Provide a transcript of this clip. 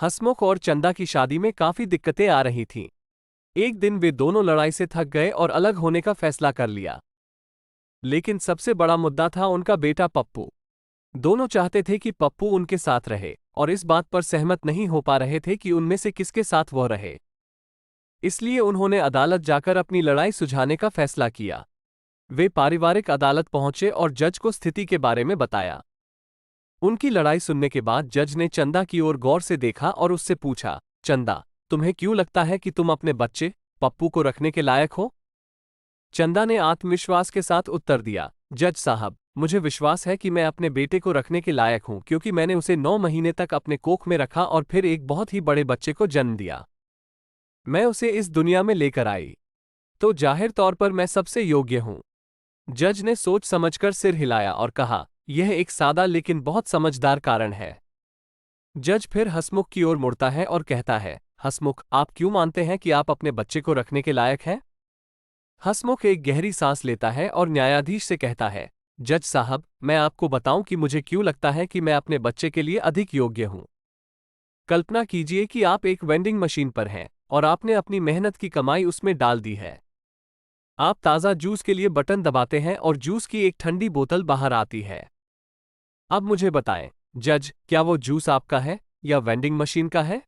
हसमुख और चंदा की शादी में काफी दिक्कतें आ रही थीं। एक दिन वे दोनों लड़ाई से थक गए और अलग होने का फैसला कर लिया। लेकिन सबसे बड़ा मुद्दा था उनका बेटा पप्पू। दोनों चाहते थे कि पप्पू उनके साथ रहे और इस बात पर सहमत नहीं हो पा रहे थे कि उनमें से किसके साथ वह रहे। इसलिए उन्होंने अदालत जाकर अपनी लड़ाई सुलझाने का फैसला किया। वे पारिवारिक अदालत पहुंचे और जज को स्थिति के बारे में बताया। उनकी लड़ाई सुनने के बाद जज ने चंदा की ओर गौर से देखा और उससे पूछा, चंदा, तुम्हें क्यों लगता है कि तुम अपने बच्चे पप्पू को रखने के लायक हो? चंदा ने आत्मविश्वास के साथ उत्तर दिया, जज साहब, मुझे विश्वास है कि मैं अपने बेटे को रखने के लायक हूं क्योंकि मैंने उसे 9 महीने तक अपने कोख में रखा और फिर एक बहुत ही बड़े बच्चे को जन्म दिया। मैं उसे इस दुनिया में लेकर आई, तो जाहिर तौर पर मैं सबसे योग्य हूं। जज ने सोच समझकर सिर हिलाया और कहा, यह एक सादा लेकिन बहुत समझदार कारण है। जज फिर हसमुख की ओर मुड़ता है और कहता है, हसमुख, आप क्यों मानते हैं कि आप अपने बच्चे को रखने के लायक हैं? हसमुख एक गहरी सांस लेता है और न्यायाधीश से कहता है, जज साहब, मैं आपको बताऊं कि मुझे क्यों लगता है कि मैं अपने बच्चे के लिए अधिक योग्य हूं। कल्पना कीजिए कि आप एक वेंडिंग मशीन पर हैं और आपने अपनी मेहनत की कमाई उसमें डाल दी है। आप ताज़ा जूस के लिए बटन दबाते हैं और जूस की एक ठंडी बोतल बाहर आती है। अब मुझे बताएं, जज, क्या वो जूस आपका है या वेंडिंग मशीन का है?